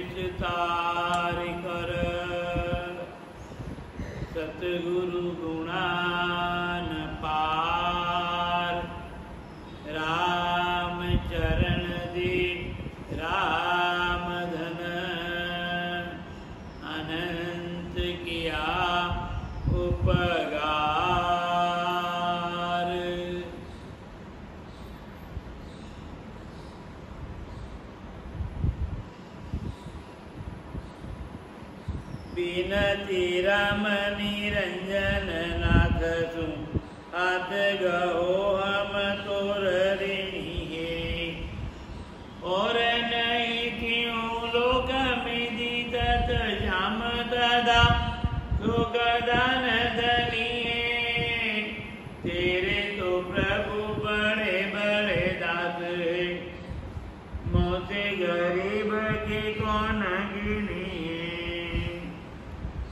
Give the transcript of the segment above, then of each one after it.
विस्तार कर सतगुरु गुणान पार राम चरण दे राम धन अनंत किया उपगार बिनती राम निरंजन नाथ सु हाथ गहो हम तोर ऋणी है और नहीं क्यों लोक में दीदत श्याम दादा लोक दान धनी है तेरे तो प्रभु बड़े बड़े दास है मोसे गरीब के कौन गिनी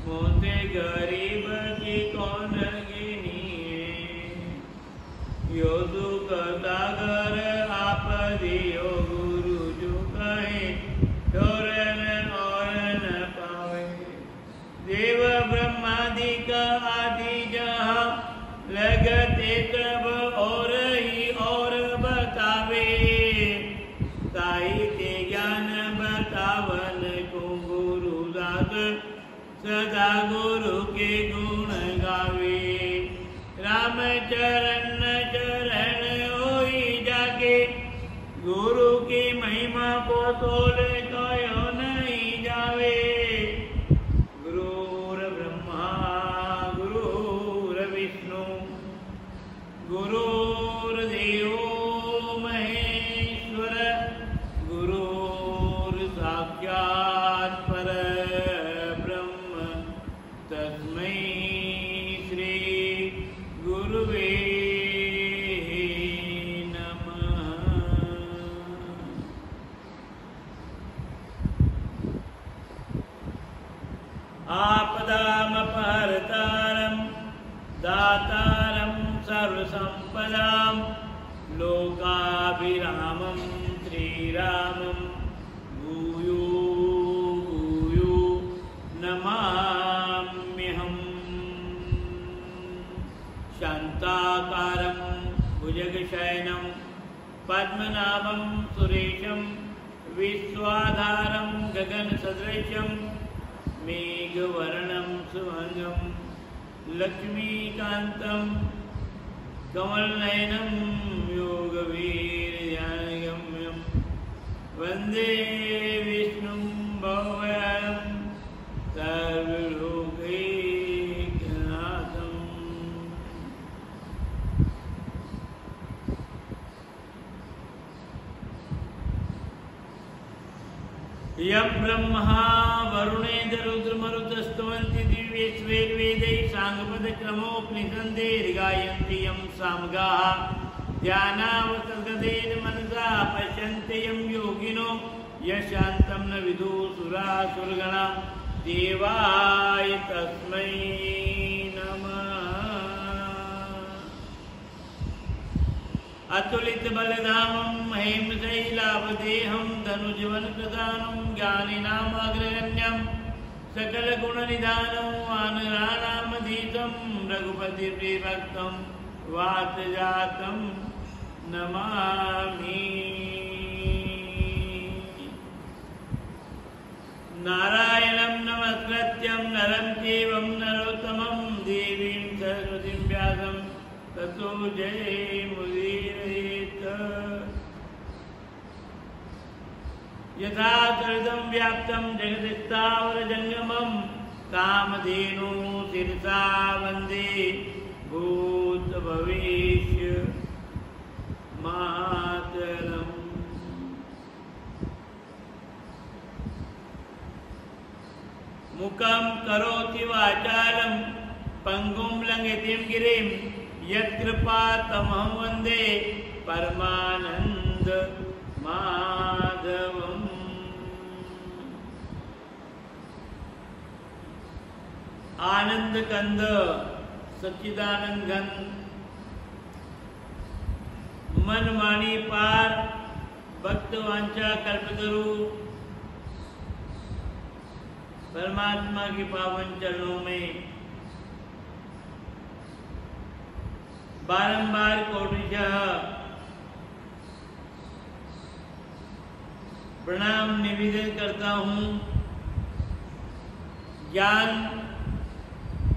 मोसे गरीब की कौन गिनी यो दुख सागर आप दियो गुरु जो कहे और न पावे देव ब्रह्मादिक आदि जहाँ लगते तब और ही और बतावे साहित्य ज्ञान बतावन को गुरु दास सदा गुरु के गुण गावे राम चरण चरण होई जाके गुरु की महिमा को तोल कहो नहीं जावे गुरुर ब्रह्मा गुरुर विष्णु गुरुर देवो महेश्वर गुरुर साक्षात् पर तस्मै श्री गुरुवे नमः। आपदामपहर्तारं दातारं सर्वसम्पदां लोकाभिरामं श्रीरामं भूयो भूयो नमाम्यहम् शान्ताकारं भुजगशयनं पद्मनाभं सुरेशं विश्वाधारं गगनसदृशं मेघवर्णं सुभङ्गं लक्ष्मीकान्तं कमलनयनं योगवीर्यागम्यं वन्दे विष्णुं भवभयं सर्वलोकैकनाथम् यं ब्रह्मा वरुणेन्द्ररुद्रमरुतस्तवन्ति दिव्यैर्वेदैः साङ्गपदक्रमोपनिषन्दे गायन्ति यं सामगाः ध्यानावसर्गतेन मनसा पश्यन्ति यं योगिनो यशान्तं न विदुसुरासुरगणा देवाय तस्मै नमः। अतुलित बलधामं हेमशैलावदेहं धनुजवनप्रदानं ज्ञानिनामग्रगण्यं सकलगुणनिधानं वानराणामधीतं रघुपतिप्रियभक्तं वातजातं नमामि। नारायणं नमस्कृत्यं नरं चैव नरोत्तमं देवीं सरस्वतीं व्यासं ततो जयमुदीरयेत्। यथा सरितं व्याप्तं जगदिस्थावरजङ्गमं कामधेनु शिरसा वन्दे भूतभविष्य मातरम्। मुखं करोति वाचालं पंगुं लंघयति गिरिं यत्कृपातमहं वन्दे परमानंद माधवम्। आनंद कंद सच्चिदानंद घन मन मानी पार भक्त वांछा कल्पतरु परमात्मा के पावन चरणों में बारंबार कोटिशः प्रणाम निवेदन करता हूँ। ज्ञान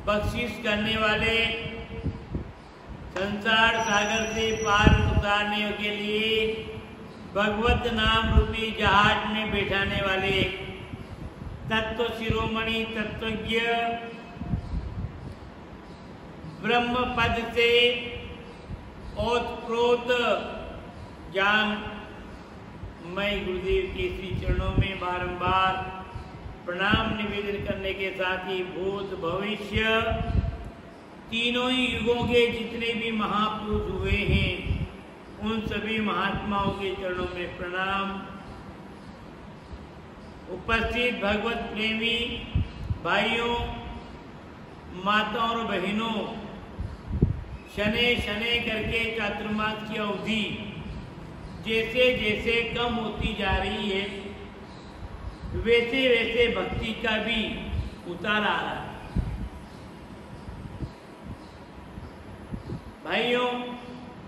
बख्शिश करने वाले, संसार सागर से पार उतारने के लिए भगवत नाम रूपी जहाज में बैठाने वाले तत्व शिरोमणि तत्वज्ञ ब्रह्म पद से ओतप्रोत ज्ञान मैं गुरुदेव के श्री चरणों में बारंबार प्रणाम निवेदन करने के साथ ही भूत भविष्य तीनों ही युगों के जितने भी महापुरुष हुए हैं उन सभी महात्माओं के चरणों में प्रणाम। उपस्थित भगवत प्रेमी भाइयों, माताओं और बहनों, शनै शनै करके चातुर्मास की अवधि जैसे जैसे कम होती जा रही है वैसे वैसे भक्ति का भी उतार आ रहा है। भाइयों,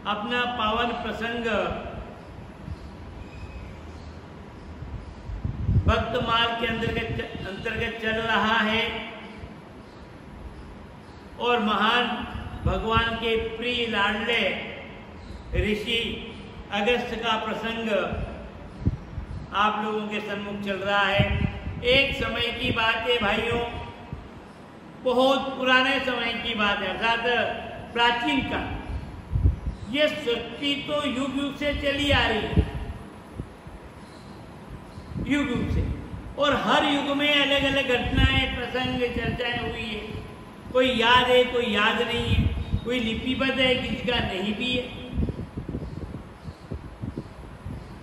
अपना पावन प्रसंग भक्त मार्ग के अंतर्गत चल रहा है और महान भगवान के प्रिय लाडले ऋषि अगस्त का प्रसंग आप लोगों के सम्मुख चल रहा है। एक समय की बात है भाइयों, बहुत पुराने समय की बात है, अर्थात प्राचीन का। ये सृष्टि तो युग युग से चली आ रही है, युग युग से, और हर युग में अलग अलग घटनाएं, प्रसंग, चर्चाएं हुई है। कोई याद है, कोई याद नहीं है, कोई लिपिबद्ध है, किसी का नहीं भी है।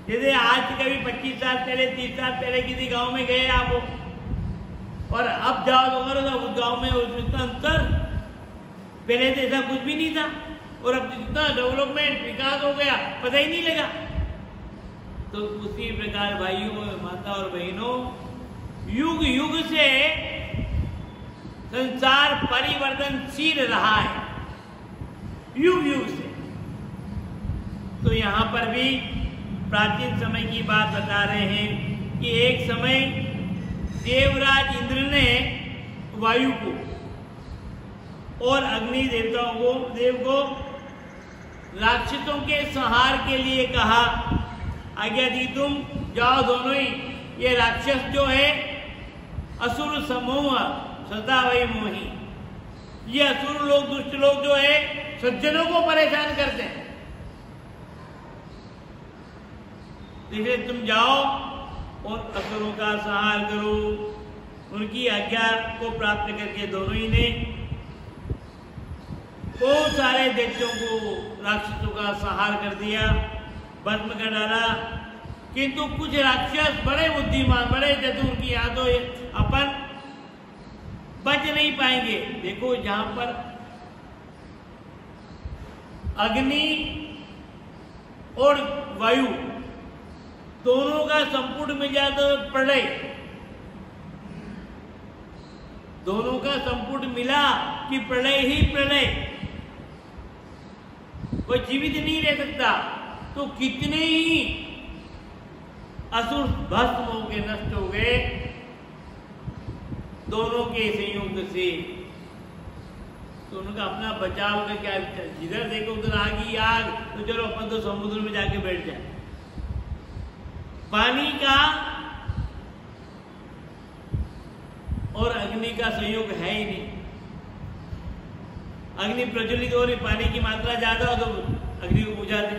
जैसे आज कभी 25 साल पहले, 30 साल पहले किसी गांव में गए आप और अब जाओ तो उस गांव में इतना अंतर, पहले तो ऐसा कुछ भी नहीं था और अब जितना डेवलपमेंट विकास हो गया पता ही नहीं लगा। तो उसी प्रकार भाइयों, माता और बहनों, युग युग से संसार परिवर्तनशील रहा है, युग युग से। तो यहाँ पर भी प्राचीन समय की बात बता रहे हैं कि एक समय देवराज इंद्र ने वायु को और अग्नि देवताओं को, देव को राक्षसों के संहार के लिए कहा, आज्ञा दी तुम जाओ दोनों ही। ये राक्षस जो है असुर समूह सदा वही मोही, ये असुर लोग, दुष्ट लोग जो है सज्जनों को परेशान करते हैं, इसलिए तुम जाओ और असुरों का संहार करो। उनकी आज्ञा को प्राप्त करके दोनों ही ने बहुत सारे दैत्यों को, राक्षसों का संहार कर दिया, भस्म कर डाला। किंतु कुछ राक्षस बड़े बुद्धिमान, बड़े चतुर की यादों अपन बच नहीं पाएंगे। देखो, जहां पर अग्नि और वायु दोनों का संपूर्ण मिल जाए तो प्रलय, दोनों का संपूर्ण मिला कि प्रलय ही प्रलय, कोई जीवित नहीं रह सकता। तो कितने ही असुर भस्म हो गए, नष्ट हो गए दोनों के संयोग से। तो उनका अपना बचाव का क्या, जिधर देखो उधर आग ही आग, तो चलो अपन तो समुद्र में जाके बैठ जाए। पानी का और अग्नि का संयोग है ही नहीं। अग्नि प्रज्वलित हो रही, पानी की मात्रा ज्यादा हो तो अग्नि को बुझा दे,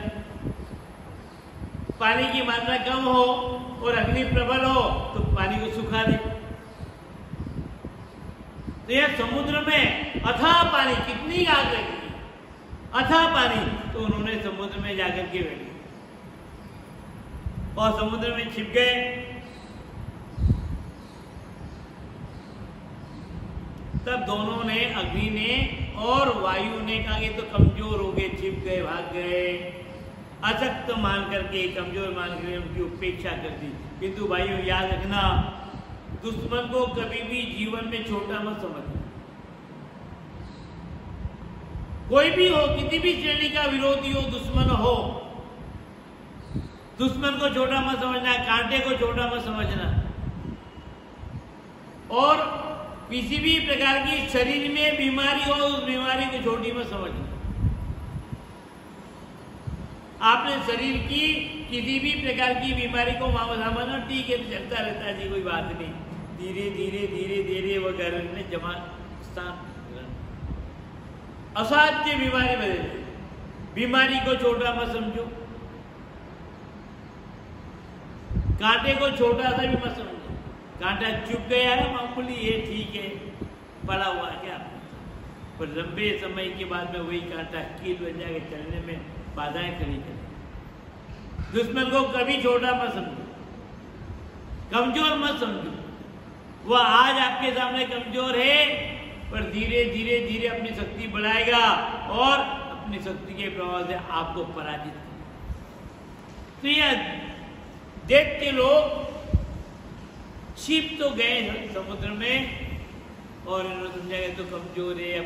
पानी की मात्रा कम हो और अग्नि प्रबल हो तो पानी को सुखा दे। तो यह समुद्र में अथाह पानी, कितनी आग लगी, अथाह पानी, तो उन्होंने समुद्र में जाकर के बैठे और समुद्र में छिप गए। तब दोनों ने, अग्नि ने और वायु ने कहा कि तो कमजोर हो गए, छिप गए, भाग गए, अशक्त मान करके, कमजोर मान करके उनकी उपेक्षा कर दी। किंतु वायु याद रखना, दुश्मन को कभी भी जीवन में छोटा मत समझना। कोई भी हो, किसी भी श्रेणी का विरोधी हो, दुश्मन हो, दुश्मन को छोटा मत समझना, कांटे को छोटा मत समझना। और किसी भी प्रकार की शरीर में बीमारी हो, उस बीमारी को छोटी मत समझना। आपने शरीर की किसी भी प्रकार की बीमारी को मामला ठीक है, चलता रहता है जी, कोई बात नहीं, धीरे धीरे धीरे धीरे वो घर में जमा स्थान, असाध्य बीमारी बदले। बीमारी को छोटा मत समझो, कांटे को छोटा सा भी मत समझो। कांटा चुप गया है मामूली, ये ठीक है, पड़ा हुआ क्या, पर लंबे समय के बाद में वही कांटा कील बन जाएगा, चलने में बाधाएं खड़ी करें। दुश्मन को कभी छोटा मत समझो, कमजोर मत समझो। वह आज आपके सामने कमजोर है, पर धीरे धीरे धीरे अपनी शक्ति बढ़ाएगा और अपनी शक्ति के प्रभाव से आपको पराजित करेगा। तो यह दैत्य लोग छिप तो गए समुद्र में, और इन्होंने समझा गया तो कमजोर है, अब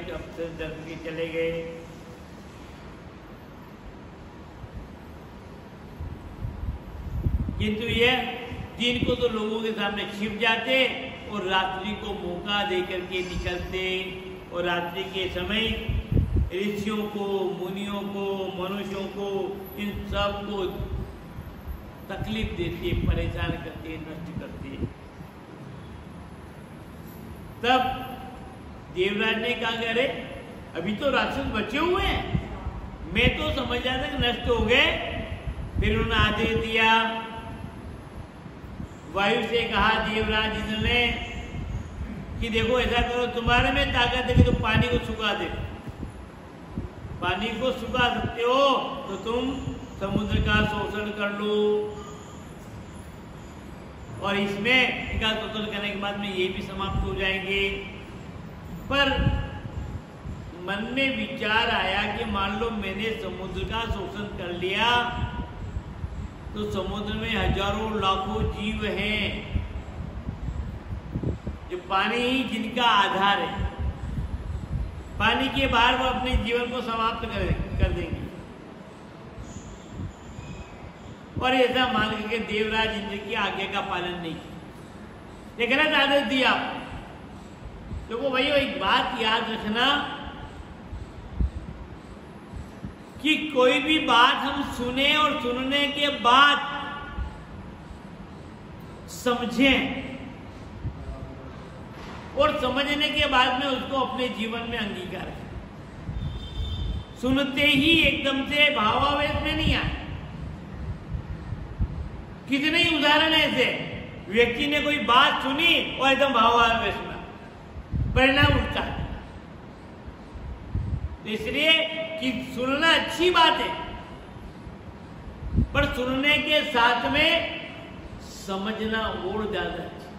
डर के चले गए। किंतु यह दिन को तो लोगों के सामने छिप जाते और रात्रि को मौका देकर के निकलते, और रात्रि के समय ऋषियों को, मुनियों को, मनुष्यों को, इन सब को तकलीफ देते, परेशान करते, नष्ट करते। तब देवराज ने कहा, अरे अभी तो राक्षस बचे हुए हैं, मैं तो समझ रहा था कि नष्ट हो गए। फिर उन्होंने आदेश दिया, वायु से कहा देवराज ने कि देखो ऐसा करो, तुम्हारे में ताकत है कि तुम पानी को सुखा दे, पानी को सुखा सकते हो तो तुम समुद्र का शोषण कर लो, और इसमें इनका शोषण करने के बाद में ये भी समाप्त हो जाएंगे। पर मन में विचार आया कि मान लो मैंने समुद्र का शोषण कर लिया, तो समुद्र में हजारों लाखों जीव हैं, जो पानी ही जिनका आधार है, पानी के बाहर वो अपने जीवन को समाप्त कर देंगे। और ऐसा मान करके देवराज इंद्र की आज्ञा का पालन नहीं किया, ये गलत आदेश दिया। देखो भाई, एक बात याद रखना कि कोई भी बात हम सुने और सुनने के बाद समझें, और समझने के बाद में उसको अपने जीवन में अंगीकार करें। सुनते ही एकदम से भावावेश में नहीं आए। कितने ही उदाहरण ऐसे, व्यक्ति ने कोई बात सुनी और एकदम भावावेश में, परिणाम उठता है। इसलिए कि सुनना अच्छी बात है, पर सुनने के साथ में समझना और ज्यादा अच्छा।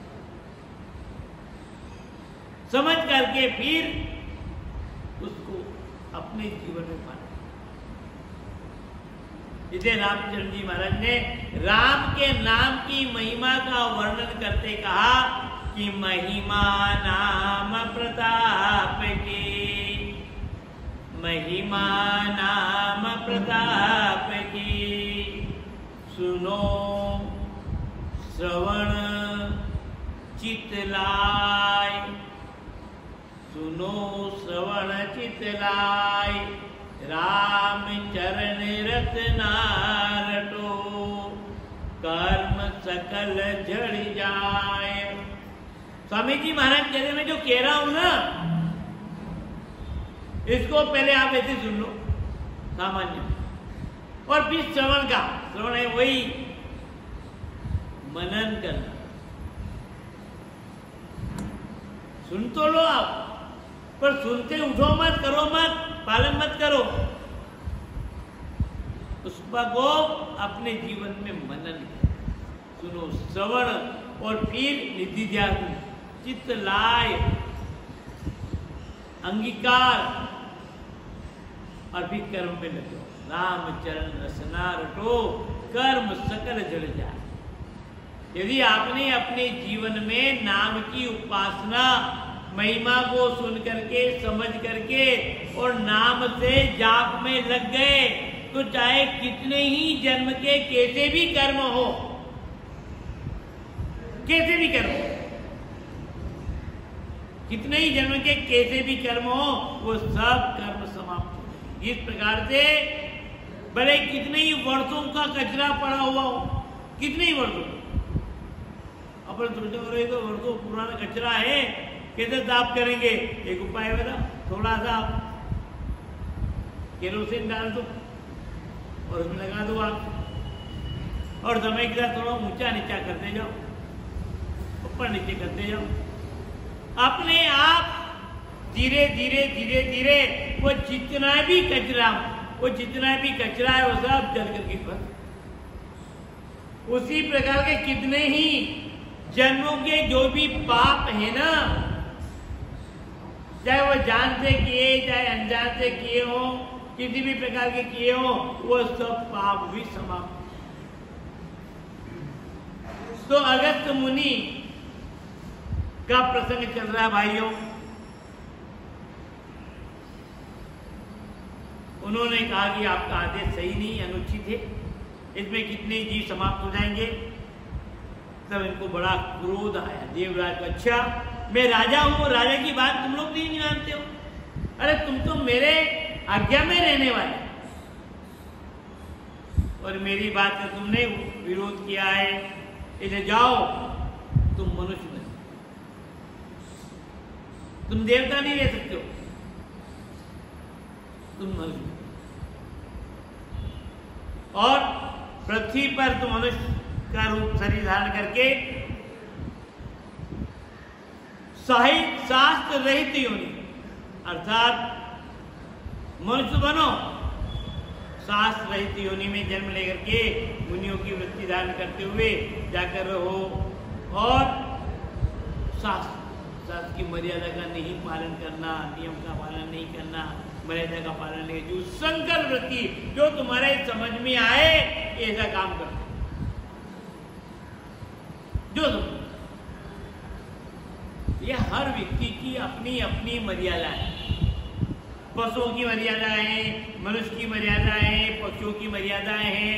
समझ करके फिर उसको अपने जीवन में माना। जैसे रामचंद्र जी महाराज ने राम के नाम की महिमा का वर्णन करते कहा कि महिमा नाम प्रताप की, महिमा नाम प्रताप की, सुनो श्रवण चितलाय, सुनो श्रवण चितलाय, राम चरण रत्ना रटो, कर्म सकल झड़ जाए। स्वामी जी महाराज कह रहे, मैं जो कह रहा हूं ना, इसको पहले आप ऐसे सुन लो सामान्य, और फिर श्रवण है वही मनन करना। सुन तो लो आप, पर सुनते उठो मत, करो मत, पालन मत करो। उसको अपने जीवन में मनन करो, सुनो श्रवण, और फिर निधि ध्यान, चित्त लाय, अंगीकार, और फिर कर्म में लगो। राम चरण रसना रटो, कर्म सकल जड़ जाए। यदि आपने अपने जीवन में नाम की उपासना महिमा को सुन करके समझ करके और नाम से जाप में लग गए, तो चाहे कितने ही जन्म के कैसे भी कर्म हो, कैसे भी कर्म हो, कितने ही जन्म के कैसे भी कर्म हो, वो सब कर्म समाप्त हो। इस प्रकार से भले कितने ही वर्षों का कचरा पड़ा हुआ हो, कितने ही वर्षों, अपन सोचते हो रहे तो वर्षों पुराना कचरा है, कैसे साफ करेंगे? एक उपाय बता, थोड़ा सा केरोसिन डाल दो और उसमें लगा दो आग, और समय के साथ थोड़ा ऊंचा नीचा करते जाओ, ऊपर नीचे करते जाओ, अपने आप धीरे धीरे धीरे धीरे वो जितना भी कचरा है वो सब जल करके फंस। उसी प्रकार के कितने ही जन्मों के जो भी पाप है ना, चाहे वो जान से किए चाहे अनजान से किए हो, किसी भी प्रकार के किए हो, वो सब पाप भी समाप्त। तो अगस्त्य मुनि का प्रसंग चल रहा है भाइयों। उन्होंने कहा कि आपका आदेश सही नहीं, अनुचित है, इसमें कितने जीव समाप्त हो जाएंगे। तब इनको बड़ा क्रोध आया। देवराज को, अच्छा मैं राजा हूं, राजा की बात तुम लोग नहीं मानते हो? अरे तुम तो मेरे आज्ञा में रहने वाले, और मेरी बात का तुमने विरोध किया है, इसे जाओ तुम मनुष्य बनो, तुम देवता नहीं रह सकते हो, तुम मनुष्य और पृथ्वी पर तुम मनुष्य का रूप शरीर धारण करके साहित्य शास्त्र रहित योनि, अर्थात मनुष्य बनो, शास्त्र रहित योनि में जन्म लेकर के मुनियों की वृत्ति धारण करते हुए जाकर रहो, और शास्त्र की मर्यादा का नहीं पालन करना, नियम का पालन नहीं करना, मर्यादा का पालन नहीं, जो संकर वृत्ति जो तुम्हारे समझ में आए ऐसा काम करो, जो तुम। यह हर व्यक्ति की अपनी अपनी मर्यादा है। पशुओं की मर्यादा है, मनुष्य की मर्यादा है, पक्षियों की मर्यादाएं हैं,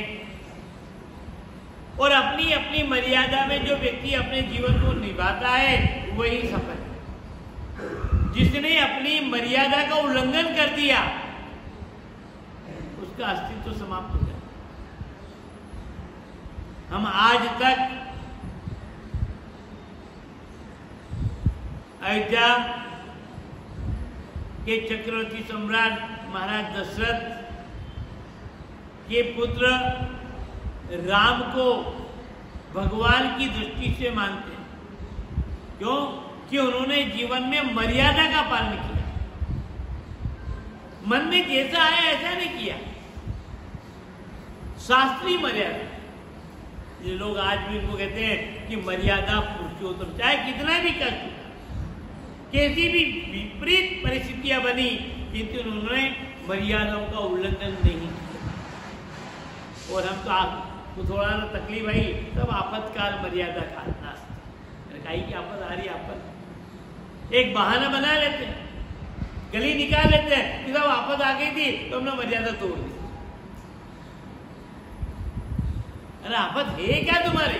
और अपनी अपनी मर्यादा में जो व्यक्ति अपने जीवन को निभाता है वही सफल है। जिसने अपनी मर्यादा का उल्लंघन कर दिया उसका अस्तित्व समाप्त हो जाता। हम आज तक अयोध्या के चक्रवर्ती सम्राट महाराज दशरथ के पुत्र राम को भगवान की दृष्टि से मानते हैं। क्यों? कि उन्होंने जीवन में मर्यादा का पालन किया, मन में जैसा आया ऐसा नहीं किया, शास्त्रीय मर्यादा। ये लोग आज भी इनको कहते हैं कि मर्यादा पुरुषोत्तम, चाहे कितना भी कष्ट, कैसी भी विपरीत परिस्थितियां बनी, किंतु उन्होंने मर्यादाओं का उल्लंघन नहीं किया। और हम तो थोड़ा ना तकलीफ आई तब आपातकाल मर्यादा काटना, कहीं की आफत आ रही, आफत एक बहाना बना लेते हैं, गली निकाल लेते हैं कि जब आफत आ गई थी तो हमने मर्यादा तोड़ दी। अरे आफत है क्या तुम्हारे?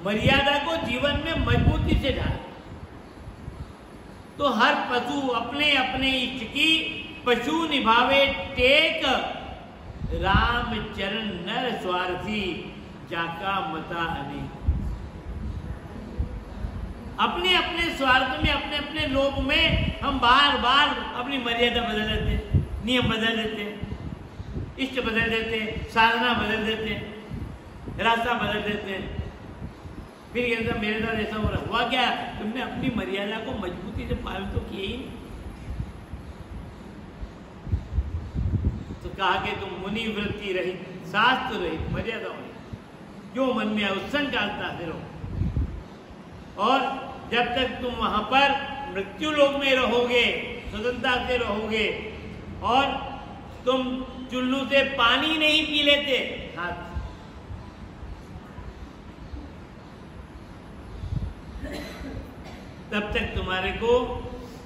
मर्यादा को जीवन में मजबूती से डाल। तो हर पशु अपने अपने इष्ट की पशु निभावे टेक, राम चरण नर स्वार्थी जाका मता अनेक। अपने अपने स्वार्थ में, अपने अपने लोभ में हम बार बार अपनी मर्यादा बदल देते हैं, नियम बदल देते हैं, इष्ट बदल देते हैं, साधना बदल देते हैं, रास्ता बदल देते हैं। फिर कहते हैं मेरे साथ ऐसा हो रहा, हुआ क्या? तुमने अपनी मर्यादा को मजबूती से पालन तो किए ही नहीं। तो कहा कि तुम मुनि वृत्ति रहित, शास्त्र रहित, मर्यादा रहित, जो मन में आए उस संकल्पता से रहो, और जब तक तुम वहां पर मृत्यु लोक में रहोगे, स्वतंत्रता से रहोगे, और तुम चुल्लू से पानी नहीं पी लेते हाथ, तब तक तुम्हारे को,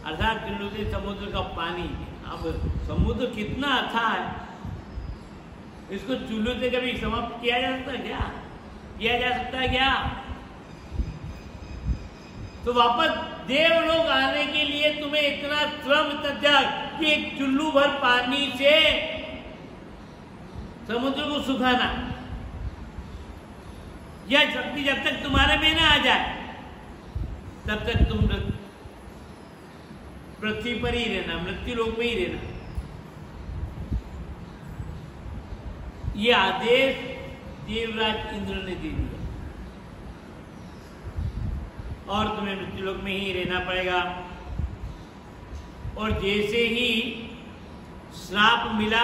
अर्थात चुल्लू से समुद्र का पानी। अब समुद्र कितना अच्छा है, इसको चुल्लू से कभी समाप्त किया जा सकता है क्या? किया जा सकता है क्या? तो वापस देवलोक आने के लिए तुम्हें इतना श्रम, इतना त्याग कि एक चुल्लू भर पानी से समुद्र को सुखाना, यह शक्ति जब तक तुम्हारे में ना आ जाए तब तक तुम पृथ्वी पर ही रहना, मृत्यु लोक में ही रहना। ये आदेश देवराज इंद्र ने दे दिया और तुम्हें मृत्युलोक में ही रहना पड़ेगा। और जैसे ही श्राप मिला,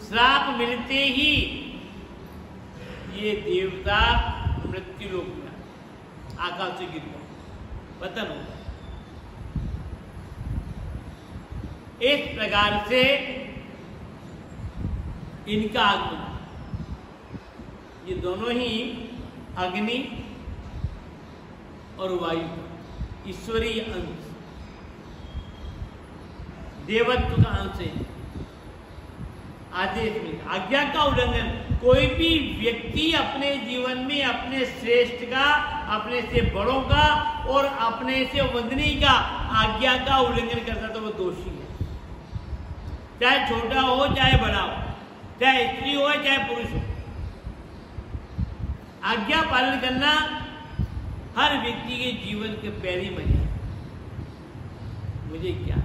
श्राप मिलते ही ये देवता मृत्युलोक में आकाश से गिर गया, पतन हो गया। इस प्रकार से इनका आगमन, ये दोनों ही अग्नि और वायु, ईश्वरीय अंश, देवत्व का अंश है। आदेश में आज्ञा का उल्लंघन, कोई भी व्यक्ति अपने जीवन में अपने श्रेष्ठ का, अपने से बड़ों का और अपने से वंदनीय का आज्ञा का उल्लंघन करता तो वो दोषी है। चाहे छोटा हो चाहे बड़ा हो, चाहे स्त्री हो चाहे पुरुष हो, आज्ञा पालन करना हर व्यक्ति के जीवन के पहली मर्यादा। मुझे क्या,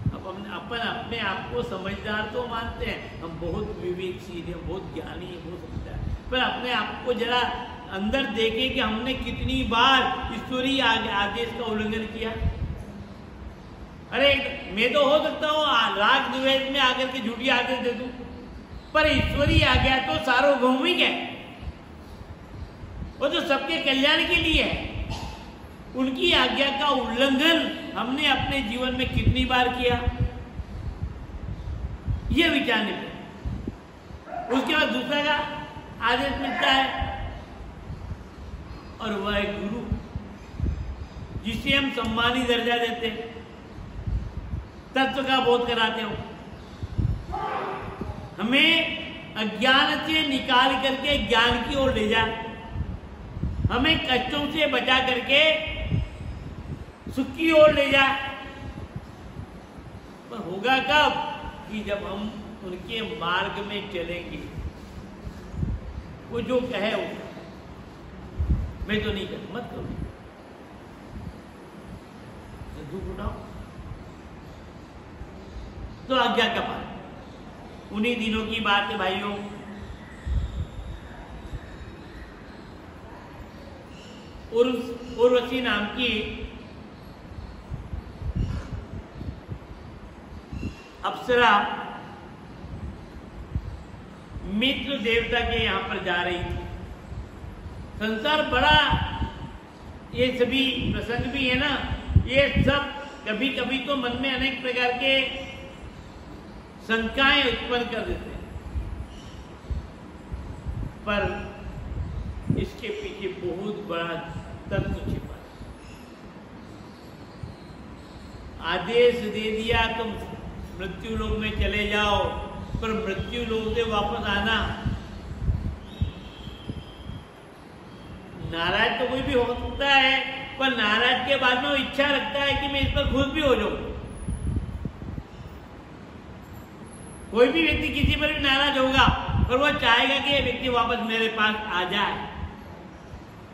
अब अपन अपने आप को समझदार तो मानते हैं, हम बहुत विवेकशील हैं, बहुत ज्ञानी है, हो सकता है, पर अपने आप को जरा अंदर देखें कि हमने कितनी बार ईश्वरीय आदेश का उल्लंघन किया। अरे मैं तो हो सकता हूँ राग द्वेष में आकर के झूठी आदेश दे दूं, पर ईश्वरीय आज्ञा तो सार्वभौमिक है, वो तो सबके कल्याण के लिए है। उनकी आज्ञा का उल्लंघन हमने अपने जीवन में कितनी बार किया, यह विचारने पर। उसके बाद दूसरा का आदेश मिलता है और वह है गुरु, जिसे हम सम्मानी दर्जा देते हैं, तत्व का बोध कराते हो, हमें अज्ञान से निकाल करके ज्ञान की ओर ले जाए, हमें कष्टों से बचा करके सुख की ओर ले जाए। पर होगा कब? कि जब हम उनके मार्ग में चलेंगे। वो जो कहे वो, मैं तो नहीं कर, मत करो, दुख उठाओ, तो आज्ञा का पालन। उन्हीं दिनों की बात है भाइयों, उर्वशी नाम की अप्सरा मित्र देवता के यहां पर जा रही थी। संसार बड़ा, ये सभी प्रसंग भी है ना, ये सब कभी कभी तो मन में अनेक प्रकार के शंकाएं उत्पन्न कर देते हैं, पर इसके पीछे बहुत बड़ा तत्व छिपा है। आदेश दे दिया तुम मृत्यु लोक में चले जाओ, पर मृत्यु लोक से वापस आना, नाराज तो कोई भी हो सकता है, पर नाराज के बाद में वो इच्छा रखता है कि मैं इस पर खुश भी हो जाऊं। कोई भी व्यक्ति किसी पर भी नाराज होगा, पर वो चाहेगा कि ये व्यक्ति वापस मेरे पास आ जाए,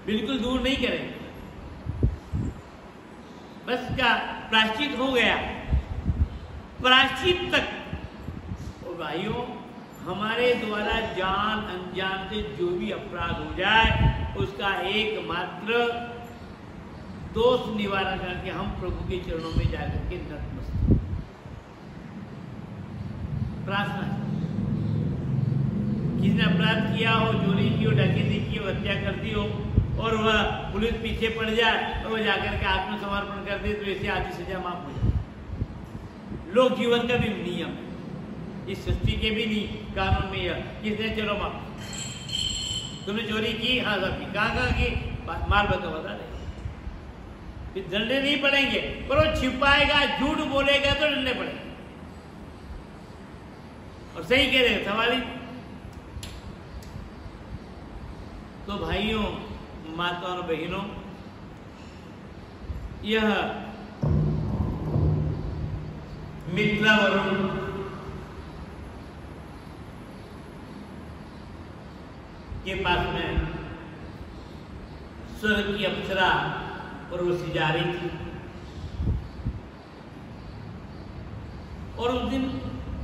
बिल्कुल दूर नहीं करेगा। बस का प्रायश्चित हो गया, प्रायश्चित तक। और भाइयों, हमारे द्वारा जान अनजान से जो भी अपराध हो जाए, उसका एकमात्र दोष निवारण करके हम प्रभु के चरणों में जाकर के नतमस्तक प्रार्थना। किसी ने अपराध किया हो, चोरी की हो, डकैती की हो, हत्या कर दी हो, और वह पुलिस पीछे पड़ जाए और वह जाकर के आत्मसमर्पण कर दे, तो ऐसे आधी सजा माफ हो जाए। लोक जीवन का भी नियम है, इस सृष्टि के भी नहीं कानून में यह, किसने चलो माफ, तुमने चोरी की, हाँ साहब की, कहाँ की, माल बताओ, बता दे। फिर डंडे नहीं पड़ेंगे, पर वो छिपाएगा, झूठ बोलेगा तो डंडे पड़ेंगे। और सही कह रहे सवाल ही। तो भाइयों, माताओं और बहनों, यह मिथिला वरुण के पास में स्वर्ग की अप्सरा उर्वशी जा रही थी, और उस दिन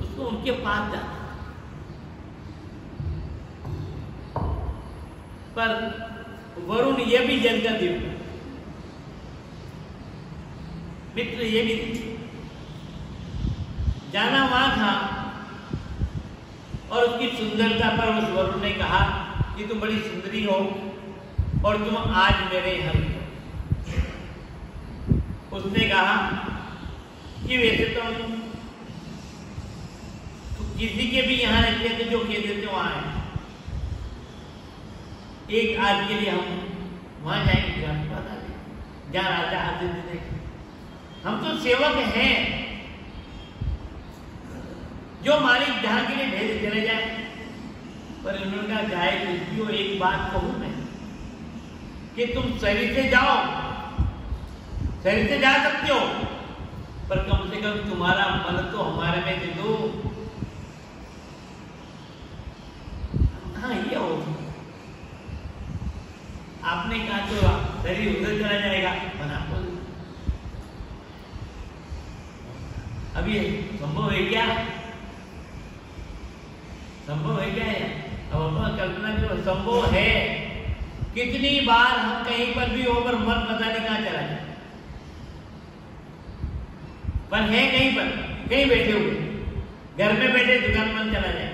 उसको उनके पास जाना, पर वरुण ये भी जल कर दिया, मित्र ये भी जाना वहां था, और उसकी सुंदरता पर उस वरुण ने कहा कि तुम बड़ी सुंदरी हो और तुम आज मेरे यहाँ। उसने कहा कि वैसे तो किसी के भी यहाँ रहते थे, जो कह देते वहां है, एक आज के लिए हम वहां जाएंगे जहाँ राजा आते थे। हम तो सेवक हैं, जो मालिक जहां के लिए भेज चले जाए। पर उन्होंने कहा जाए तो एक बात कहूं मैं, कि तुम शरीर से जाओ, शरीर से जा सकते हो, पर कम से कम तुम्हारा मन तो हमारे में दे दो। हाँ, ये हो, आपने कहा तो शरीर उधर चला जाएगा, बना बोल। अब ये संभव है क्या? संभव है क्या है? अब अपना कल्पना करो, संभव है। कितनी बार हम कहीं पर भी हो, पर मन पता नहीं कहां चला जाए, पर है कहीं पर, कहीं बैठे हुए, घर में बैठे दुकान मन चला जाए,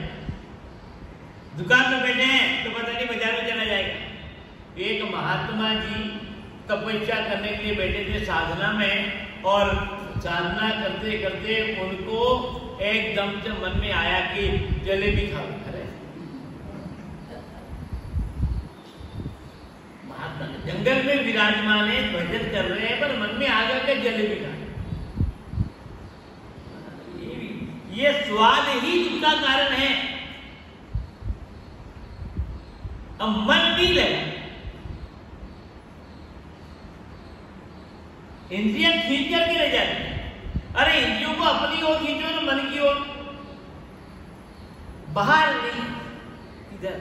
दुकान में बैठे हैं तो पता नहीं बाजार में चला जाएगा। एक महात्मा जी तपस्या करने के लिए बैठे थे साधना में, और साधना करते करते उनको एकदम से मन में आया कि जलेबी खाओ। महात्मा जंगल में विराजमान है, भजन कर रहे हैं, पर मन में आ गया कि जलेबी खा। ये स्वाद ही जिसका कारण है। अब मन नहीं लगा, इंद्रियां खींच करके ले जाती है। अरे इंद्रियों को अपनी ओर खींचो तो मन की ओर, बाहर नहीं, इधर।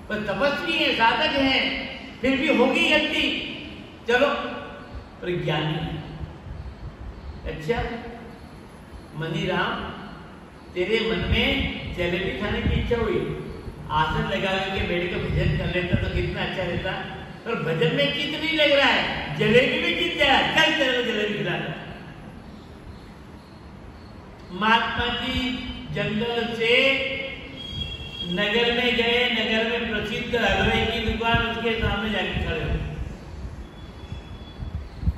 पर तपस्वी है, साधक है, फिर भी होगी गलती, चलो, पर ज्ञानी है। अच्छा मनीराम, तेरे मन में जलेबी खाने की इच्छा हुई, आसन लगा के बैठ के भजन कर लेता तो कितना अच्छा रहता। पर भजन में चित्त नहीं लग रहा है, जलेबी में चित्त जा, चल चलो जलेबी खिला। महात्मा जी जंगल से नगर में गए, नगर में प्रसिद्ध हलवाई की दुकान, उसके सामने जाके खड़े हुए।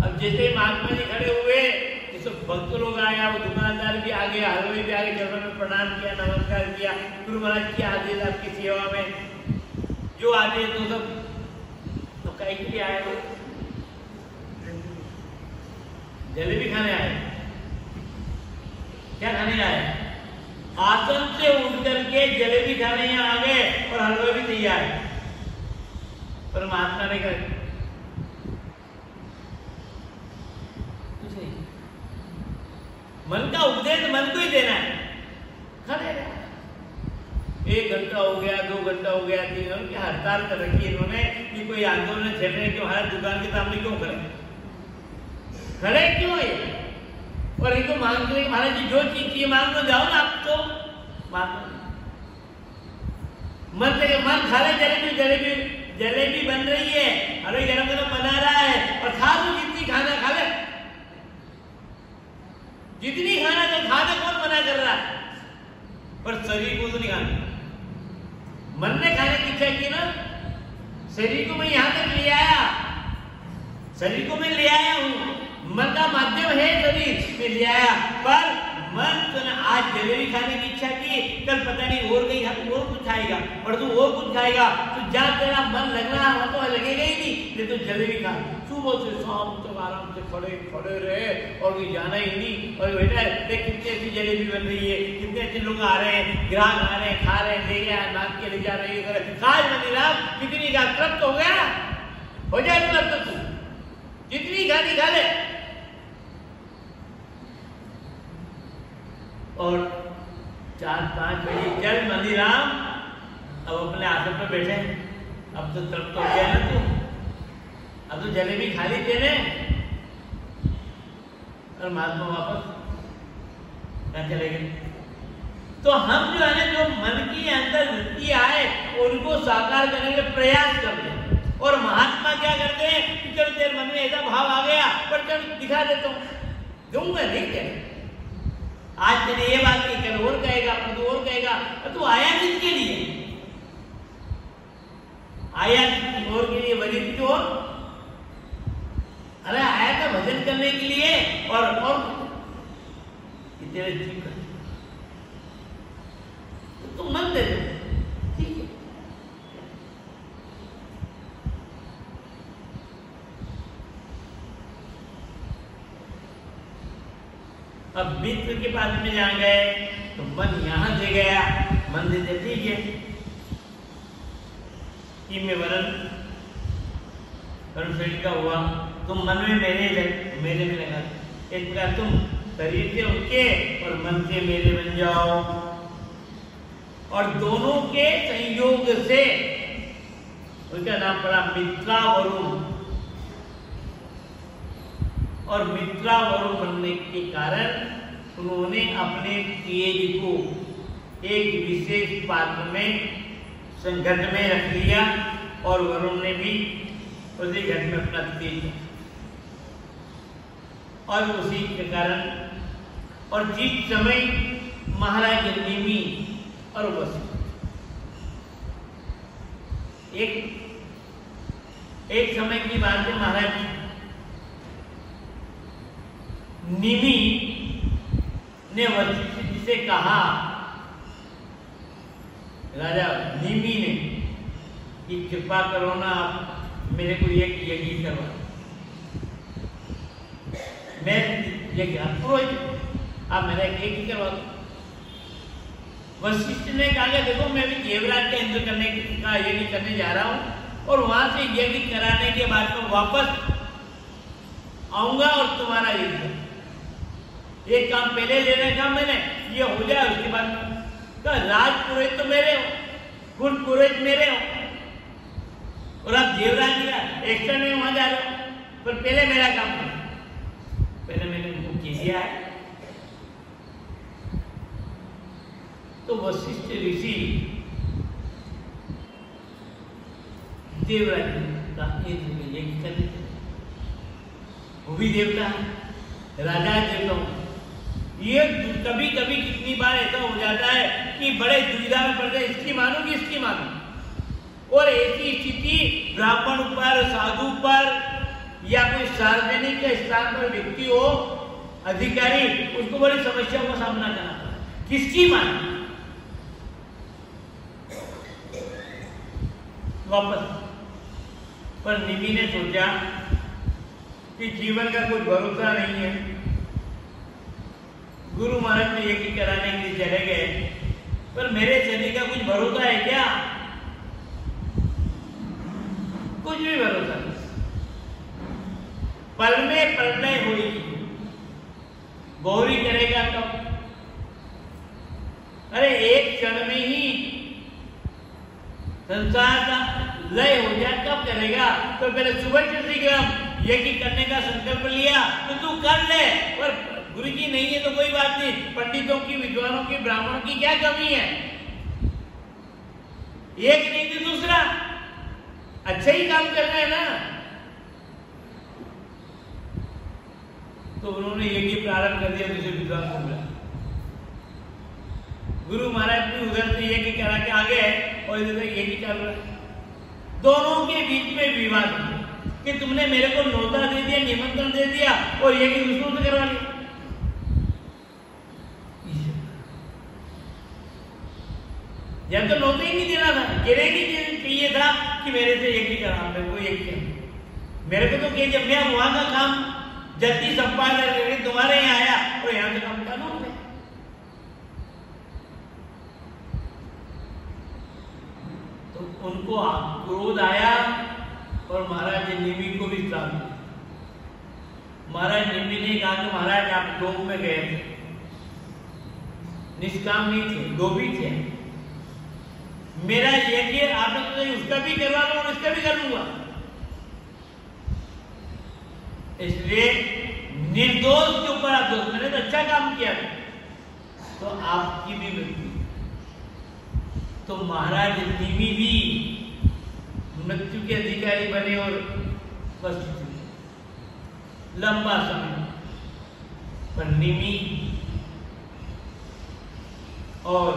अब जैसे महात्मा जी खड़े हुए, सब भक्त लोग आया, वो दुकानदार भी आ गया, हलवाई भी आगे, चरणों में प्रणाम किया, नमस्कार किया, गुरु महाराज क्या आदेश आपकी सेवा में, जो आदेश तो सब तो कहीं के लिए आए हो, जलेबी खाने आए, क्या खाने आए? आसन से उठ करके जलेबी खाने यहाँ आ गए, और हलवा भी तैयार है। पर महात्मा ने कहा मन का उपदेश मन को ही देना है। खड़े 1 घंटा हो गया, 2 घंटा हो गया, 3 घंटा, क्या हड़ताल कर रखी है इन्होंने कि कोई आंदोलन छेड़ रहे क्यों? हमारे दुकान के सामने क्यों खड़े? खड़े क्यों है? और इनको मांग रहे महाराज जी जो चीज चाहिए मांग लो, जाओ ना आप तो मांग मन से मन खा रहे, जलेबी जलेबी जलेबी बन रही है, अरे गरम गरम बना रहा है, और खा लो जितनी खाना खा ले, जितनी खाना तो खाना कौन मना कर रहा है? पर शरीर को तो नहीं खाना। मन ने खाने की इच्छा की ना, शरीर को मैं यहां तक ले आया, शरीर को मैं ले आया हूं, मन का माध्यम है शरीर, मैं ले आया। पर मन तो आज जलेबी खाने की इच्छा की, कल पता नहीं और कहीं और कुछ खाएगा, और तू और कुछ खाएगा, तो जहां तेरा मन लगना वहां तो लगेगा ही नहीं, तो जलेबी खा, तू सुबह से शाम तक आराम से खड़े खड़े रहे और कोई जाना ही नहीं। और बेटा देख कितनी अच्छी जलेबी बन रही है, कितने अच्छे लोग आ रहे हैं, ग्राहक आ रहे हैं, खा रहे हैं, ले गया नाक के ले जा रहे हैं, खाज मनीराम कितनी का तृप्त हो गया, हो जाए तृप्त तू जितनी खानी खा ले। और 4-5 बजे चल मनीराम अब अपने आसन पर बैठे, अब तो तृप्त हो गया ना तू, अब तो जलेबी खा ली तेने। और महात्मा वापस कहाँ चले गए। तो हम जो है ना, जो मन के अंदर वृत्ति आए उनको साकार करने का प्रयास करते हैं। और महात्मा क्या करते हैं कि चलो तेरे मन में ऐसा भाव आ गया, पर चल दिखा देता हूँ, दूंगा नहीं क्या, आज तेने ये बात की, कल और कहेगा, परसों और कहेगा, तो आया किसके लिए, आया और के लिए, बनी थी और अरे आया था भजन करने के लिए। और तेरे जीव का तो तुम मन दे दो, ठीक है। अब मित्र के पास में जहां गए तो मन यहां से गया, मन दे दे, ठीक है कि में वरण का हुआ, तुम मन में मेरे में लगा, एक प्रकार तुम शरीर से उनके और मन से मेरे बन जाओ। और दोनों के संयोग से उसका नाम पड़ा मित्रावरुण। और मित्रावरुण बनने के कारण उन्होंने अपने तेज को एक विशेष पात्र में संघट में रख लिया, और वरुण ने भी उसी घट में अपना तेज, और उसी के कारण, और जिस समय महाराज निमि और वशिष्ठ एक समय की बात है, महाराज निमि ने वशिष्ठ जी से कहा, राजा निमि ने, कि कृपा करो ना, मेरे को एक यज्ञ करवा, मैं यज्ञ पुरोहित, आप मेरा एक यज्ञ करवा दो। वशिष्ठ ने कहा देखो मैं भी देवराज के इंद्र करने का यज्ञ करने जा रहा हूं, और वहां से यज्ञ कराने के बाद में वापस आऊंगा और तुम्हारा यज्ञ, एक काम पहले लेने का मैंने, ये हो जाए, उसके बाद राज पुरोहित तो मेरे हो, कुल पुरोहित मेरे हो, और आप देवराज का एक्स्ट्रा में वहां जा रहे हो, पर पहले मेरा काम करो, पहले मैंने उनको किया है। तो वशिष्ठ ऋषि देवराज का यज्ञ कर देते, वो भी देवता है, राजा देवता हूं। ये कभी कभी कितनी बार ऐसा हो जाता है कि बड़े दुविधा में पड़ते हैं, इसकी मानू कि इसकी मानू, और ऐसी स्थिति ब्राह्मण पर, साधु पर, या कोई सार्वजनिक स्थान पर व्यक्ति हो, अधिकारी, उसको बड़ी समस्याओं का सामना करना पड़ता है, किसकी मानू। वापस पर निमि ने सोचा कि जीवन का कोई भरोसा नहीं है, गुरु महाराज ने यज्ञ कराने के लिए चले गए, पर मेरे शरीर का कुछ भरोसा है क्या, कुछ भी भरोसा नहीं। पल में प्रलय हुई, गौरी करेगा कब, अरे एक क्षण में ही संसार का लय हो जाए कब करेगा। तो पहले सुबह शीघ्र यज्ञ करने का संकल्प लिया तो तू कर ले, पर गुरु जी नहीं है तो कोई बात नहीं, पंडितों की, विद्वानों की, ब्राह्मणों की क्या कमी है, एक नहीं तो दूसरा अच्छा ही काम कर रहे हैं ना। तो उन्होंने यज्ञ प्रारंभ कर दिया, दूसरे विद्वान को मिला, गुरु महाराज भी उधर से यज्ञ करा के आ गए और इधर से यज्ञ कर रहे, दोनों के बीच में विवाद कि तुमने मेरे को न्योता दे दिया, निमंत्रण दे दिया, और यज्ञ दूसरों से करवा लिया। या तो न्योता ही नहीं देना था, गिरे नहीं चाहिए था कि मेरे से यज्ञ करा, मेरे को यज्ञ मेरे को तो कह जब मैं वहां का काम जल्दी संपादन करके तुम्हारे यहाँ आया और यहाँ का काम कानून है। तो उनको क्रोध आया और महाराज निमि को भी श्राप दिया। महाराज निमि ने कहा कि महाराज आप लोभ में गए थे, निष्काम नहीं थे, लोभी थे। मेरा यज्ञ आपने तो उसका भी करवा लो और इसका भी कर लूंगा। इसलिए निर्दोष के ऊपर आप दोष, मैंने तो अच्छा काम किया तो आपकी भी मृत्यु। तो महाराज निमि भी मृत्यु के अधिकारी बने और बस लंबा समय पर निमि और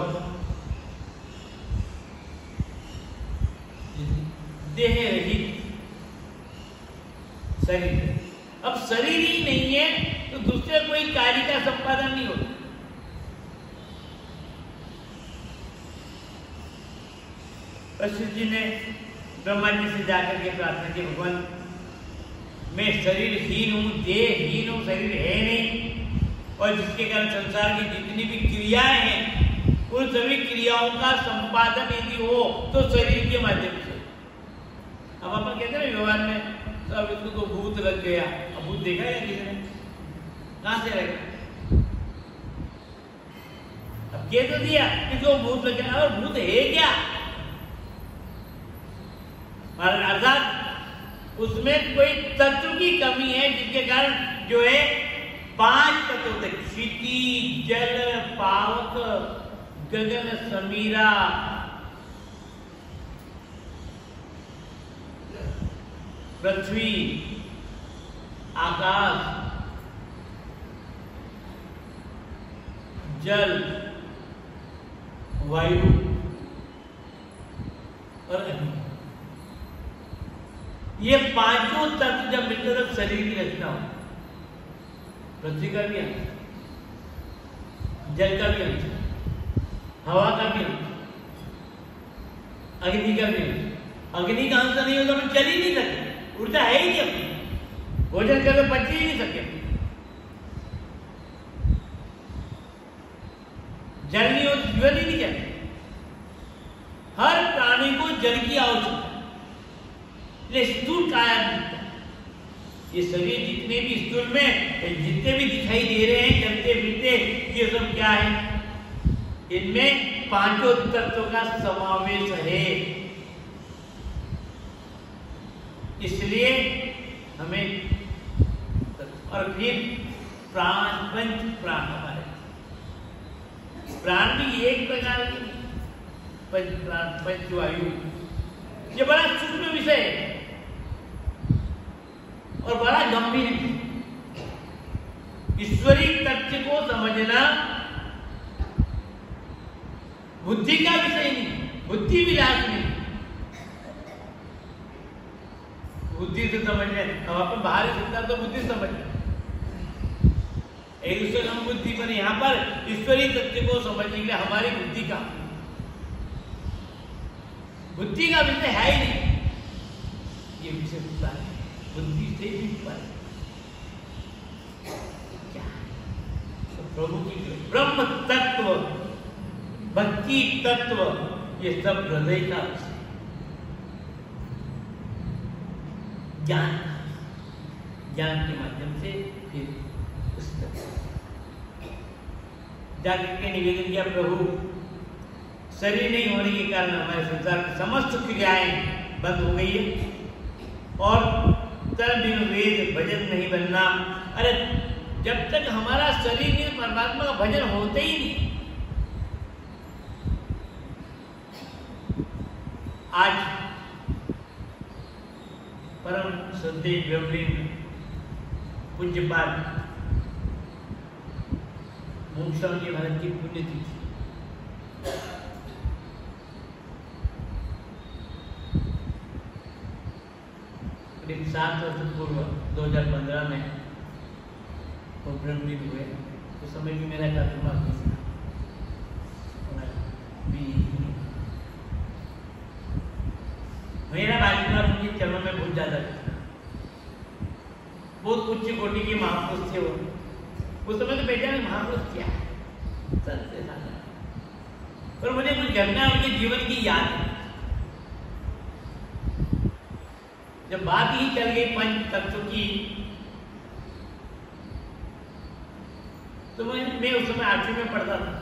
देह रहित शरीर, अब शरीर ही नहीं है तो दूसरे कोई कार्य का संपादन नहीं होता। वशिष्ठ जी ने ब्रह्मा जी से जाकर के प्रार्थना की, भगवान मैं शरीरहीन हूं, देहहीन हूं, शरीर है नहीं, और जिसके कारण संसार की जितनी भी क्रियाएं हैं उन सभी क्रियाओं का संपादन यदि हो तो शरीर के माध्यम से। अब अपन कहते हैं व्यवहार में अब इसको तो भूत लग गया, अब भूत देखा है किसी ने? कहां से रहेगा? अब कह तो दिया इसको भूत लग गया, और भूत है क्या? अर्थात उसमें कोई तत्व की कमी है जिसके कारण जो है 5 तत्व तक क्षिति, जल, पावक, गगन समीरा, पृथ्वी, आकाश, जल, वायु और अग्नि, ये पांचों तत्व जब मिलकर तब शरीर की रचना हो। पृथ्वी का भी अंश, जल का भी अंश, हवा का भी अंश, अग्नि का भी अंश। अग्नि का अंश नहीं होता तो चल ही नहीं सकते, ऊर्जा है ही नहीं अपनी, भोजन कर तो पच ही नहीं सके। जल नहीं हो तो जीवन ही नहीं चलता। हर प्राणी को जल की आवश्यकता, स्थूल काया मिलता है। ये शरीर जितने भी स्थूल में जितने भी दिखाई दे रहे हैं चलते फिरते, ये सब क्या है? इनमें पांचों तत्वों का समावेश है। इसलिए हमें, और फिर प्राण, पंच प्राण हमारे प्राण भी एक प्रकार के पंच प्राण, पंच वायु, ये बड़ा सूक्ष्म विषय है और बड़ा गंभीर विषय। ईश्वरीय तथ्य को समझना बुद्धि का विषय नहीं, बुद्धि विलास नहीं। बुद्धि से समझने, हम अपन बाहरी सिद्धांत तो बुद्धि समझते, एक दूसरे हम बुद्धि पर, यहां पर ईश्वरीय तथ्य को समझने के लिए हमारी बुद्धि का, बुद्धि का विषय है ही नहीं। ये विषय होता है बुद्धि से भी पर क्या है? तो प्रभु की ब्रह्म तत्व, भक्ति तत्व, ये सब हृदय का विषय, ज्ञान, ज्ञान के माध्यम से फिर उस जाकर के निवेदन किया, प्रभु शरीर नहीं होने के कारण हमारे संसार की समस्त क्रियाएं बंद हो गई है और तन दिन वेद भजन नहीं बनना। अरे जब तक हमारा शरीर में परमात्मा का भजन होते ही नहीं। आज परम श्रद्धेय व्यवहारिक पूज्यपाद मूकस्वामी जी महाराज की पुण्यतिथि, करीब 7 वर्ष पूर्व 2015 में वो ब्रह्मलीन हुए। उस समय भी मेरा कार्यक्रम मेरा बालिका उनके चरणों में बहुत ज्यादा था। बहुत उच्च कोटि के महापुरुष थे वो। उस समय तो पहचाने महापुरुष क्या है, संत से ज्यादा। पर मुझे कुछ घटना उनके जीवन की याद है। जब बात ही चल गई पंच तत्व की, तो मैं उस समय 8वीं में पढ़ता था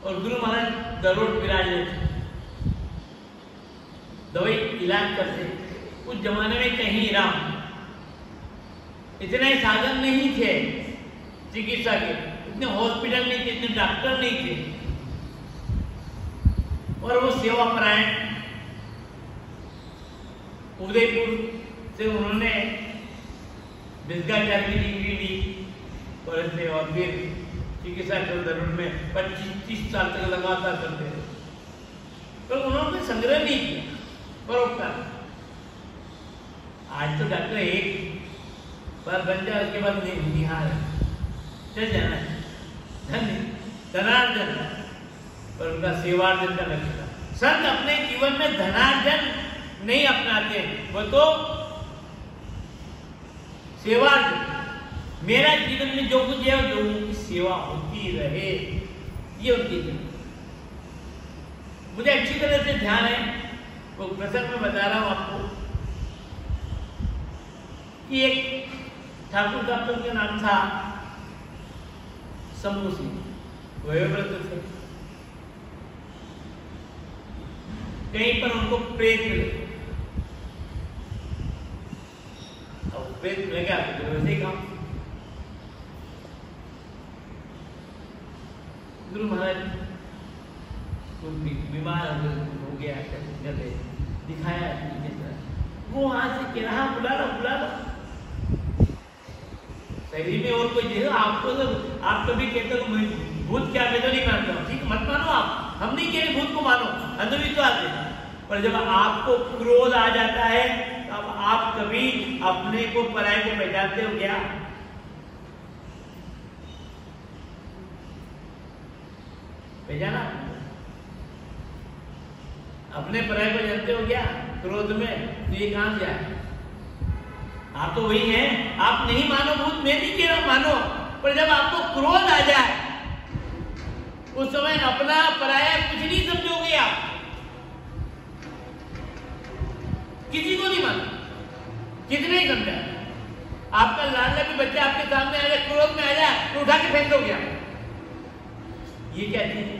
और गुरु महाराज दरोड़ विराजे थे, दवाई इलाज करते। उस जमाने में कहीं राम इतने साधन नहीं थे चिकित्सा के, इतने हॉस्पिटल नहीं थे, इतने डॉक्टर नहीं थे, और वो सेवा परायण उदयपुर से उन्होंने विद्याचार्य की डिग्री ली कॉलेज में, और फिर चिकित्सा के दरुण में 25-30 साल तक लगातार करते रहे। पर उन्होंने संग्रह नहीं किया परोपकार। आज तो डॉक्टर एक बार बन जाए उसके बाद निहार चल जाना है, धनार्जन, पर उनका सेवार्जन का लक्ष्य था। संत अपने जीवन में धनार्जन नहीं अपनाते, वो तो सेवार्जन। मेरा जीवन में जो कुछ है लोगों की सेवा होती रहे, ये उनकी जीवन। मुझे अच्छी तरह से ध्यान है, वो प्रसंग में बता रहा हूं आपको कि एक ठाकुर साहब का नाम था शंभू सिंह, वयोवृद्ध थे। कहीं पर उनको प्रेत मिले, प्रेत मिल गया तो वैसे ही काम। गुरु महाराज को बीमार हो गया, गले दिखाया, वो वहां से कह रहा बुला लो शरीर में और कोई जगह। आपको तो आप कभी कहते हो भूत क्या, मैं तो नहीं मानता हूँ, ठीक मत मानो आप, हम नहीं कह रहे भूत को मानो, अंधविश्वास है। पर जब आपको क्रोध आ जाता है तब आप कभी अपने को पराये को पहचानते हो क्या? पहचाना? अपने पराये को जानते हो क्या? क्रोध में तो ये कहां से आए? आप तो वही हैं। आप नहीं मानो भूत, मैं नहीं कह रहा मानो, पर जब आपको क्रोध आ जाए उस समय अपना पराया कुछ नहीं समझोगे आप, किसी को नहीं मानो, कितने ही समझा। आपका लाडला भी बच्चा आपके सामने आ जाए, क्रोध में आ जाए तो उठा के फेंक दोगे आप। ये क्या चीज है?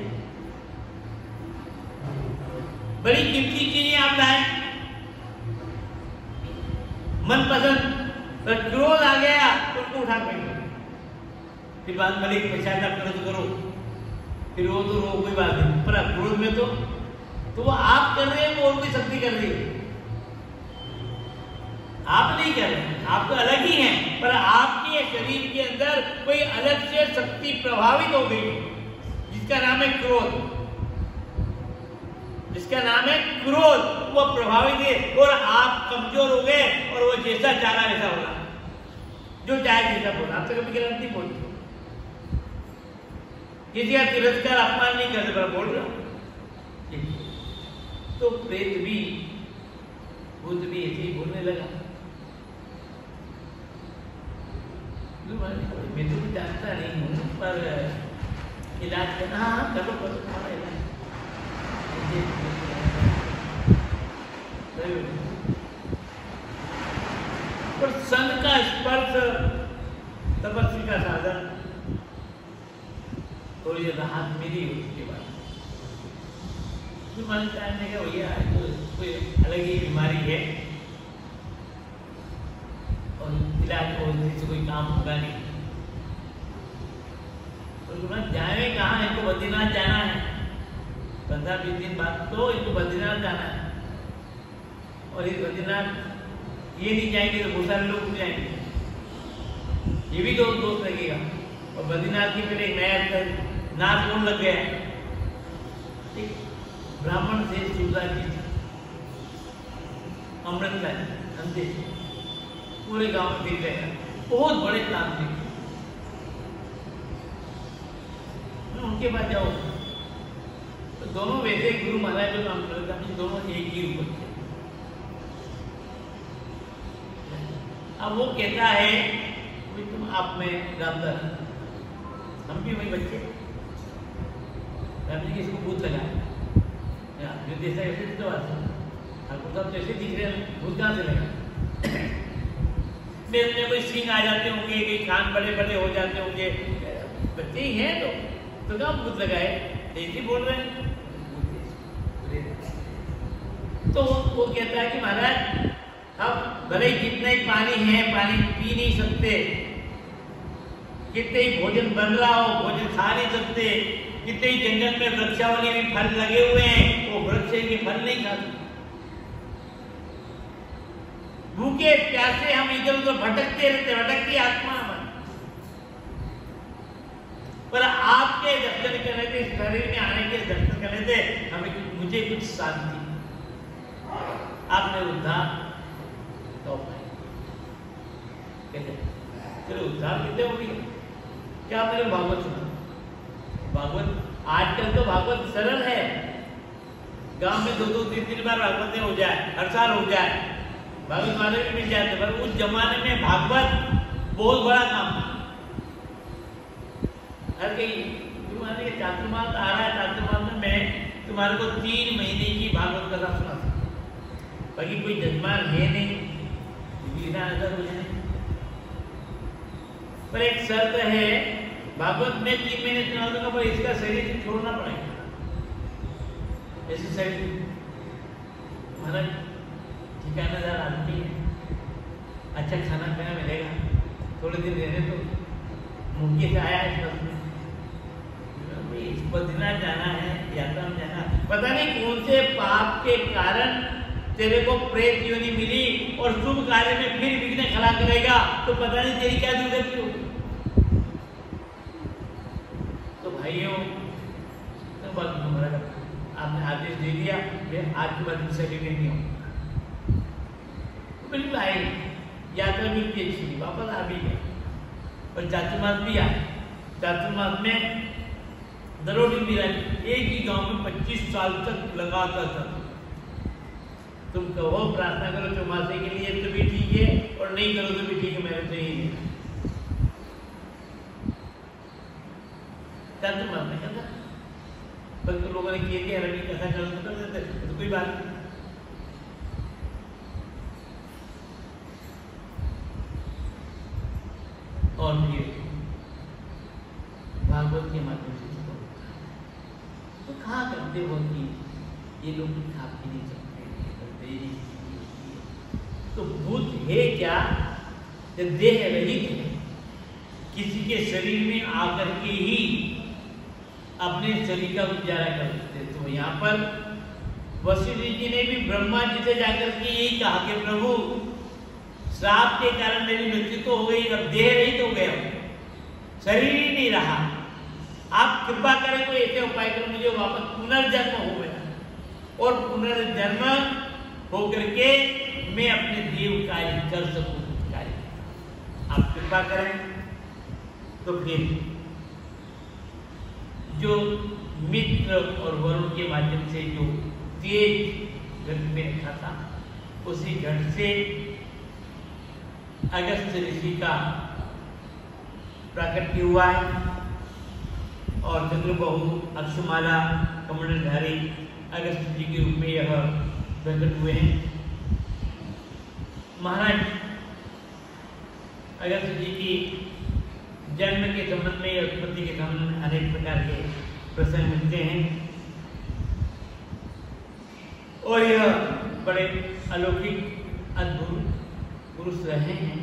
बड़ी कीमती चीजें आप लाए, मनपसंद, तो क्रोध आ गया तो उनको उठा फेंक दो। फिर बाद में एक पश्चाताप करो, फिर वो तो रो कोई बात नहीं, पर क्रोध में तो वो आप कर रहे हैं, वो और कोई शक्ति कर रही है। आप नहीं कर रहे, आप तो अलग ही हैं, पर आपके शरीर के अंदर कोई अलग से शक्ति प्रभावित हो गई, जिसका नाम है क्रोध, जिसका नाम है क्रोध। वो प्रभावित है और आप कमजोर हो गए, और वो जैसा चाहा वैसा होगा, जो चाहे जैसा बोला। आपसे कभी गलत नहीं बोलते, किसी का तिरस्कार अपमान नहीं करते, पर बोल रहा। तो प्रेत भी भूत भी ऐसे ही बोलने लगा। मैं तो कुछ जानता नहीं हूँ, पर इलाज करना, हाँ करो तुम्हारा इलाज। पर संत का स्पर्श तपस्वी का साधन, थोड़ी राहत मिली उसके बाद। ने कहा भैया तो कोई अलग ही बीमारी है और इलाज से कोई काम होगा नहीं, तो जाए कहाँ? इनको बद्रीनाथ जाना है, 15-20 दिन बाद तो इनको बद्रीनाथ जाना है। और ये बद्रीनाथ ये नहीं जाएंगे तो बहुत सारे लोग जाएंगे, ये भी दोस्त लगेगा। और बद्रीनाथ की फिर एक नया नाच कौन लग गया, एक ब्राह्मण से शिवराज जी अमृतसर अंधे पूरे गांव में फिर गए, बहुत बड़े तांत्रिक, उनके पास जाओ तो दोनों वैसे गुरु महाराज जो काम करते हैं, दोनों एक ही ऊपर थे। अब वो कहता है कि तुम आप में रामदास, हम भी वही बच्चे, राम जी किसको भूत लगा जो जैसा ऐसे तो ठाकुर साहब जैसे दिख रहे हैं, भूत कहाँ से लगा? मेरे में कोई सींग आ जाते होंगे, कई कान बड़े बड़े हो जाते होंगे, बच्चे ही हैं तो कहाँ भूत लगाए, ऐसे बोल रहे हैं। तो वो कहता है कि महाराज अब भले ही कितना ही पानी है, पानी पी नहीं सकते, कितने ही भोजन बन रहा हो भोजन खा नहीं सकते, कितने ही जंगल में वृक्षावली में फल लगे हुए हैं वो वृक्ष के फल नहीं खाते, भूखे प्यासे हम इधर उधर भटकते रहते, भटकती आत्मा हमारी। पर आपके दर्शन करने थे, शरीर में आने के दर्शन करने थे, हमें मुझे कुछ शांति, आपने उद्धार तो कहते चलो उद्धार कितने हो गए? क्या मेरे भागवत सुना? भागवत आजकल तो भागवत सरल है, गांव में 2-2 3-3 बार भागवत हो जाए, हर साल हो जाए, भागवत वाले भी मिल जाते, पर उस जमाने में भागवत बहुत बड़ा काम था। हर कहीं तुम्हारे के चातुर्मास आ रहा है, चातुर्मास में मैं तुम्हारे को 3 महीने की भागवत कथा सुना सकता, बाकी कोई जजमान है नहीं, नजर हो जाए। पर एक शर्त है, भागवत में 3 महीने सुना दूंगा, पर इसका शरीर छोड़ना पड़ेगा। ऐसे शरीर महाराज ठिकानादार आदमी है, अच्छा खाना पीना मिलेगा, थोड़े दिन रहने तो मुंबई से आया है, इस बद्रीनाथ जाना है, यात्रा में जाना, पता नहीं कौन से पाप के कारण तेरे को प्रेत योनि मिली और शुभ कार्य में फिर विघ्न खड़ा करेगा, तो पता नहीं तेरी क्या दुर्गति होगी। तो भाइयों तो बात हमारा आपने आदेश दे दिया, मैं आज के बाद दूसरे लिए नहीं हूँ, बिल्कुल आए, यात्रा भी की अच्छी, वापस आ भी गए, और चातुर्मास भी आए। चातुर्मास में दरोड़ी मेरा एक ही गांव में 25 साल तक लगातार था। तुम कहो प्रार्थना करो चौमासे के लिए तो भी ठीक है, और नहीं करो तो भी ठीक है, मैंने तो यही चातुर्मास में कहता, पर तो लोगों ने किया रवि कथा करो तो कर देते, तो कोई बात नहीं। और फिर भागवत के माध्यम से तो कहा करते हो कि ये लोग खा पी नहीं सकते, तो भूत है क्या? देह रहित है, किसी के शरीर में आकर के ही अपने शरीर का गुजारा कर सकते। तो यहाँ पर वशिष्ठ जी ने भी ब्रह्मा जी से जाकर के यही कहा कि प्रभु श्राप के कारण मेरी मृत्यु तो हो गई, अब देह रहित हो गया, शरीर ही नहीं रहा, आप कृपा करें कोई ऐसे उपाय करो मुझे वापस पुनर्जन्म हो गया, और पुनर्जन्म होकर के मैं अपने देव कार्य कर सकूं, कार्य आप कृपा करें। तो फिर जो मित्र और वरुण के माध्यम से जो तेज घट में रखा था, उसी घट से अगस्त ऋषि का प्राकट्य हुआ है, और चंद्रबाहु अक्षमाला कमंडलधारी अगस्त जी के रूप में यह प्रकट हुए हैं। महाराज अगस्त जी की जन्म के संबंध में, उत्पत्ति के संबंध में अनेक प्रकार के प्रसंग मिलते हैं, और यह बड़े अलौकिक अद्भुत पुरुष रहे हैं,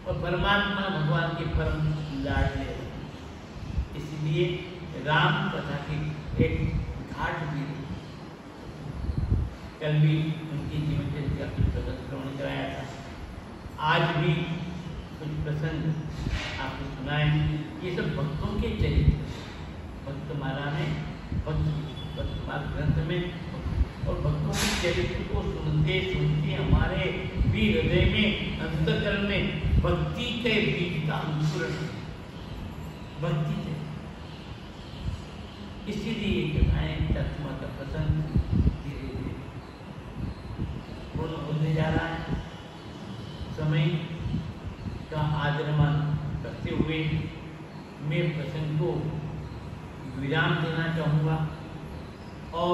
और परमात्मा भगवान के परम लाडले, इसलिए राम कथा की एक घाट भी कल भी उनकी जीवन चरित्र का श्रवण कराया था। आज भी कुछ प्रसंग आपको सुनाए, ये सब भक्तों के चरित्र, भक्तमाला में, भक्तमाला ग्रंथ में, और भक्तों के चरित्र को सुनते सुनते हमारे भी हृदय में, अंतःकरण में भक्ति के बीज का अंकुरण, भक्ति के, इसीलिए कथाएं तत्मा का प्रसंग धीरे धीरे पूर्ण होने जा रहा है।